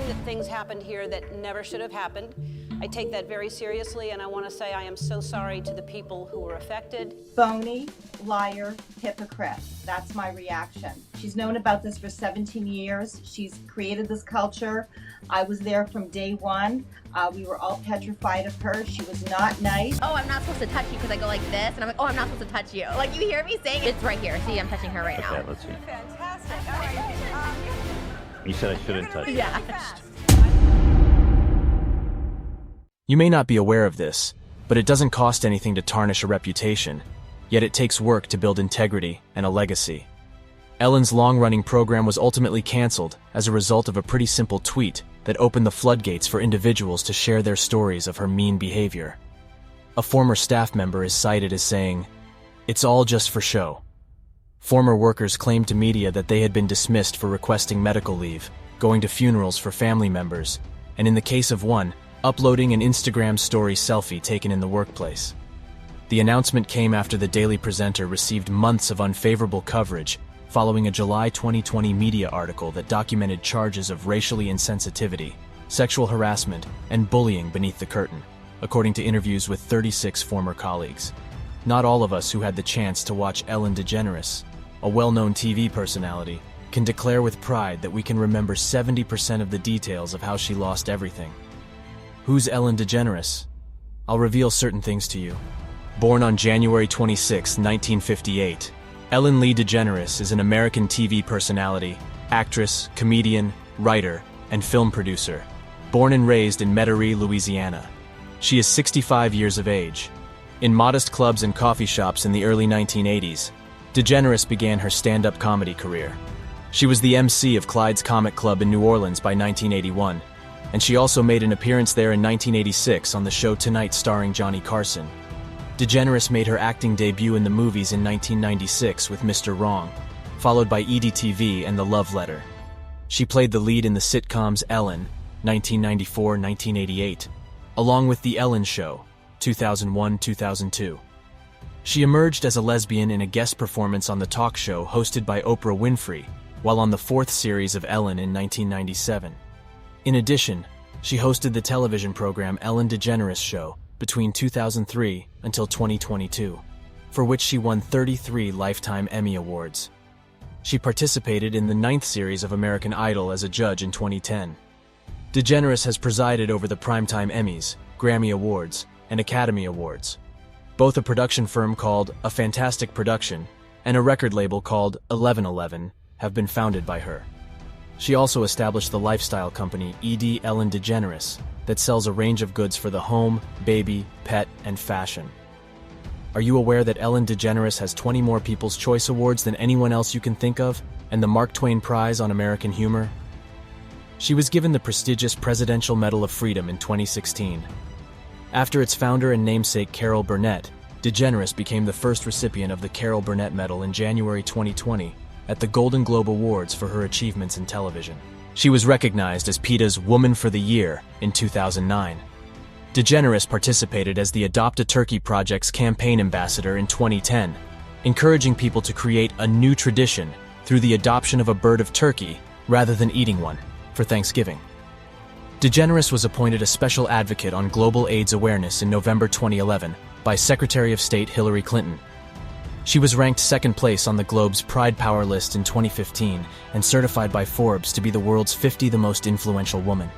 learned that things happened here that never should have happened. I take that very seriously, and I want to say I am so sorry to the people who were affected. Phony, liar, hypocrite. That's my reaction. She's known about this for 17 years. She's created this culture. I was there from day one. We were all petrified of her. She was not nice. Oh, I'm not supposed to touch you because I go like this, and I'm like, oh, I'm not supposed to touch you. Like, you hear me saying it's right here. See, I'm touching her right now. Okay, let's see. Fantastic. All right. You said I shouldn't touch you. Yeah. You may not be aware of this, but it doesn't cost anything to tarnish a reputation, yet it takes work to build integrity and a legacy. Ellen's long-running program was ultimately canceled as a result of a pretty simple tweet that opened the floodgates for individuals to share their stories of her mean behavior. A former staff member is cited as saying, "It's all just for show." Former workers claimed to media that they had been dismissed for requesting medical leave, going to funerals for family members, and in the case of one, uploading an Instagram story selfie taken in the workplace. The announcement came after the Daily Presenter received months of unfavorable coverage following a July 2020 media article that documented charges of racially insensitivity, sexual harassment, and bullying beneath the curtain, according to interviews with 36 former colleagues. Not all of us who had the chance to watch Ellen Degeneres, a well-known TV personality, can declare with pride that we can remember 70% of the details of how she lost everything. Who's Ellen Degeneres? I'll reveal certain things to you. Born on January 26, 1958, Ellen Lee Degeneres is an American TV personality, actress, comedian, writer, and film producer. Born and raised in Metairie, Louisiana. She is 65 years of age. In modest clubs and coffee shops in the early 1980s, Degeneres began her stand-up comedy career. She was the MC of Clyde's Comic Club in New Orleans by 1981, and she also made an appearance there in 1986 on the show Tonight starring Johnny Carson. Degeneres made her acting debut in the movies in 1996 with Mr. Wrong, followed by EDTV and The Love Letter. She played the lead in the sitcoms Ellen, 1994-1988, along with The Ellen Show, 2001-2002. She emerged as a lesbian in a guest performance on the talk show hosted by Oprah Winfrey, while on the fourth series of Ellen in 1997. In addition, she hosted the television program Ellen Degeneres Show between 2003 until 2022, for which she won 33 Lifetime Emmy Awards. She participated in the 9th series of American Idol as a judge in 2010. Degeneres has presided over the Primetime Emmys, Grammy Awards, and Academy Awards. Both a production firm called A Fantastic Production and a record label called 1111 have been founded by her. She also established the lifestyle company E.D. Ellen Degeneres that sells a range of goods for the home, baby, pet, and fashion. Are you aware that Ellen Degeneres has 20 more People's Choice Awards than anyone else you can think of, and the Mark Twain Prize on American Humor? She was given the prestigious Presidential Medal of Freedom in 2016. After its founder and namesake Carol Burnett, Degeneres became the first recipient of the Carol Burnett Medal in January 2020 at the Golden Globe Awards for her achievements in television. She was recognized as PETA's Woman for the Year in 2009. Degeneres participated as the Adopt a Turkey Project's campaign ambassador in 2010, encouraging people to create a new tradition through the adoption of a bird of turkey rather than eating one for Thanksgiving. Degeneres was appointed a special advocate on global AIDS awareness in November 2011 by Secretary of State Hillary Clinton. She was ranked second place on the Globe's Pride Power list in 2015 and certified by Forbes to be the world's 50 the most influential woman.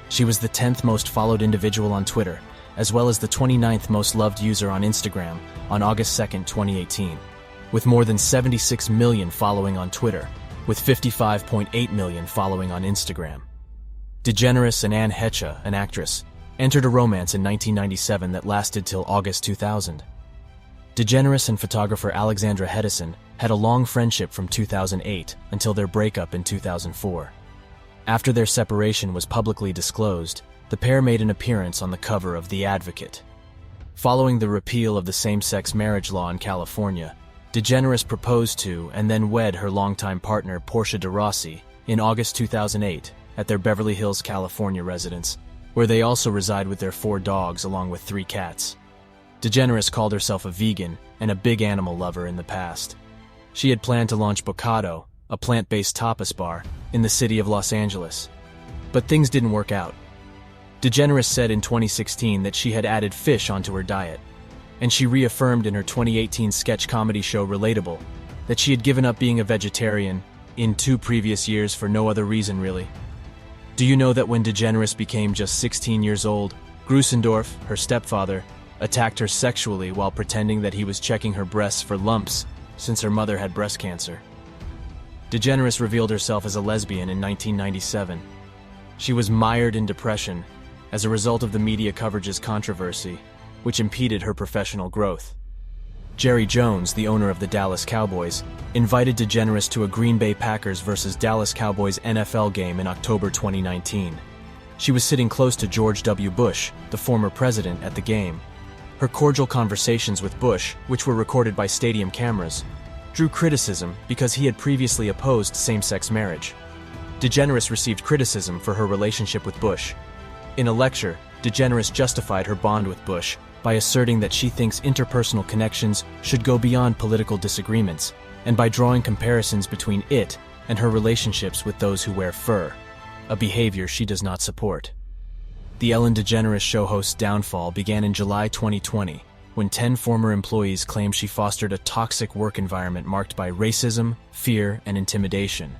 She was the 10th most followed individual on Twitter, as well as the 29th most loved user on Instagram on August 2, 2018, with more than 76 million following on Twitter, with 55.8 million following on Instagram. Degeneres and Anne Heche, an actress, entered a romance in 1997 that lasted till August 2000. Degeneres and photographer Alexandra Hedison had a long friendship from 2008 until their breakup in 2004. After their separation was publicly disclosed, the pair made an appearance on the cover of The Advocate. Following the repeal of the same-sex marriage law in California, Degeneres proposed to and then wed her longtime partner Portia de Rossi in August 2008 at their Beverly Hills, California residence, where they also reside with their 4 dogs along with 3 cats. Degeneres called herself a vegan and a big animal lover in the past. She had planned to launch Bocado, a plant-based tapas bar, in the city of Los Angeles. But things didn't work out. DeGeneres said in 2016 that she had added fish onto her diet, and she reaffirmed in her 2018 sketch comedy show Relatable that she had given up being a vegetarian in 2 previous years for no other reason, really. Do you know that when DeGeneres became just 16 years old, Grusendorf, her stepfather, attacked her sexually while pretending that he was checking her breasts for lumps since her mother had breast cancer? DeGeneres revealed herself as a lesbian in 1997. She was mired in depression as a result of the media coverage's controversy, which impeded her professional growth. Jerry Jones, the owner of the Dallas Cowboys, invited DeGeneres to a Green Bay Packers versus Dallas Cowboys NFL game in October 2019. She was sitting close to George W. Bush, the former president, at the game. Her cordial conversations with Bush, which were recorded by stadium cameras, drew criticism because he had previously opposed same-sex marriage. DeGeneres received criticism for her relationship with Bush. In a lecture, DeGeneres justified her bond with Bush by asserting that she thinks interpersonal connections should go beyond political disagreements, and by drawing comparisons between it and her relationships with those who wear fur, a behavior she does not support. The Ellen Degeneres Show host's downfall began in July 2020, when 10 former employees claimed she fostered a toxic work environment marked by racism, fear, and intimidation,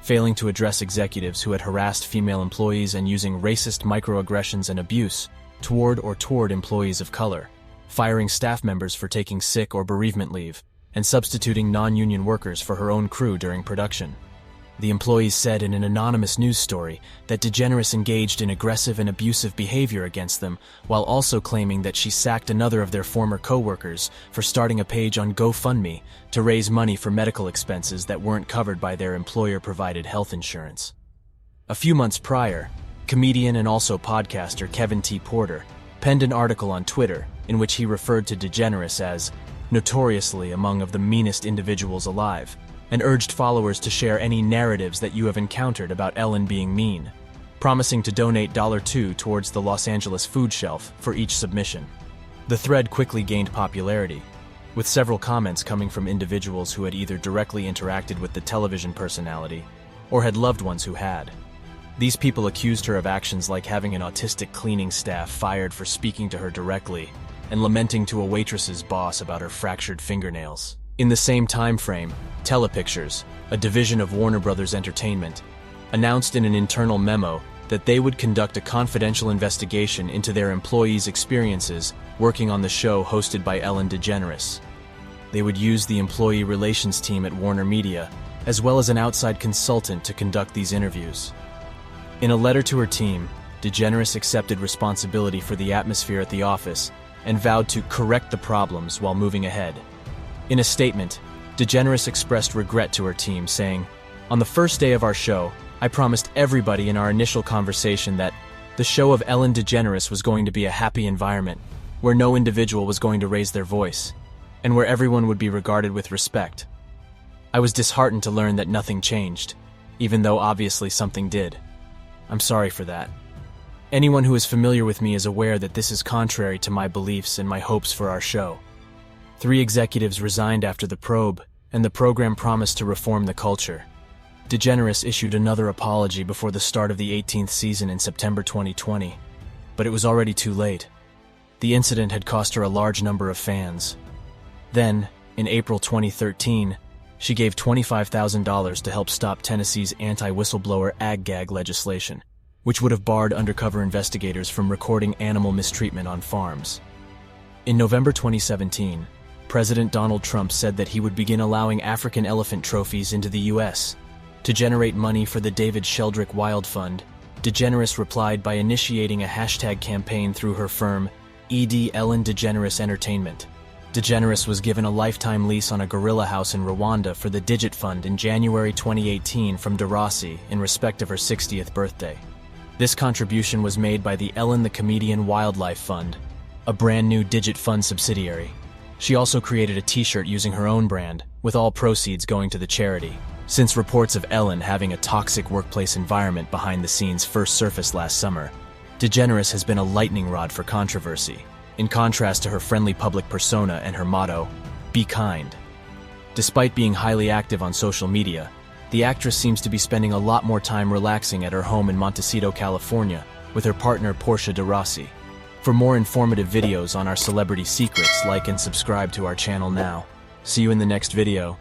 failing to address executives who had harassed female employees and using racist microaggressions and abuse toward employees of color, firing staff members for taking sick or bereavement leave, and substituting non-union workers for her own crew during production. The employees said in an anonymous news story that DeGeneres engaged in aggressive and abusive behavior against them, while also claiming that she sacked another of their former co-workers for starting a page on GoFundMe to raise money for medical expenses that weren't covered by their employer-provided health insurance. A few months prior, comedian and also podcaster Kevin T. Porter penned an article on Twitter in which he referred to DeGeneres as notoriously among of the meanest individuals alive, and urged followers to share any narratives that you have encountered about Ellen being mean, promising to donate $2 towards the Los Angeles food shelf for each submission. The thread quickly gained popularity, with several comments coming from individuals who had either directly interacted with the television personality or had loved ones who had. These people accused her of actions like having an autistic cleaning staff fired for speaking to her directly and lamenting to a waitress's boss about her fractured fingernails. In the same time frame, Telepictures, a division of Warner Brothers Entertainment, announced in an internal memo that they would conduct a confidential investigation into their employees' experiences working on the show hosted by Ellen Degeneres. They would use the employee relations team at Warner Media, as well as an outside consultant to conduct these interviews. In a letter to her team, DeGeneres accepted responsibility for the atmosphere at the office and vowed to correct the problems while moving ahead. In a statement, DeGeneres expressed regret to her team, saying, "On the first day of our show, I promised everybody in our initial conversation that the show of Ellen Degeneres was going to be a happy environment, where no individual was going to raise their voice, and where everyone would be regarded with respect. I was disheartened to learn that nothing changed, even though obviously something did. I'm sorry for that. Anyone who is familiar with me is aware that this is contrary to my beliefs and my hopes for our show. 3 executives resigned after the probe, and the program promised to reform the culture." DeGeneres issued another apology before the start of the 18th season in September 2020, but it was already too late. The incident had cost her a large number of fans. Then, in April 2013, she gave $25,000 to help stop Tennessee's anti-whistleblower ag-gag legislation, which would have barred undercover investigators from recording animal mistreatment on farms. In November 2017, President Donald Trump said that he would begin allowing African elephant trophies into the U.S. To generate money for the David Sheldrick Wild Fund, DeGeneres replied by initiating a hashtag campaign through her firm, ED Ellen Degeneres Entertainment. DeGeneres was given a lifetime lease on a gorilla house in Rwanda for the Digit Fund in January 2018 from DeRossi in respect of her 60th birthday. This contribution was made by the Ellen the Comedian Wildlife Fund, a brand new Digit Fund subsidiary. She also created a t-shirt using her own brand, with all proceeds going to the charity. Since reports of Ellen having a toxic workplace environment behind the scenes first surfaced last summer, DeGeneres has been a lightning rod for controversy, in contrast to her friendly public persona and her motto, "Be kind." Despite being highly active on social media, the actress seems to be spending a lot more time relaxing at her home in Montecito, California, with her partner Portia de Rossi. For more informative videos on our celebrity secrets, like and subscribe to our channel now. See you in the next video.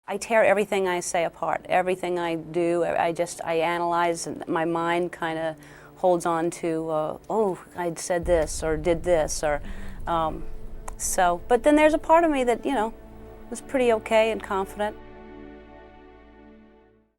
I tear everything I say apart. Everything I do, I analyze, and my mind kind of holds on to, oh, I said this or did this, or but then there's a part of me that, was pretty okay and confident.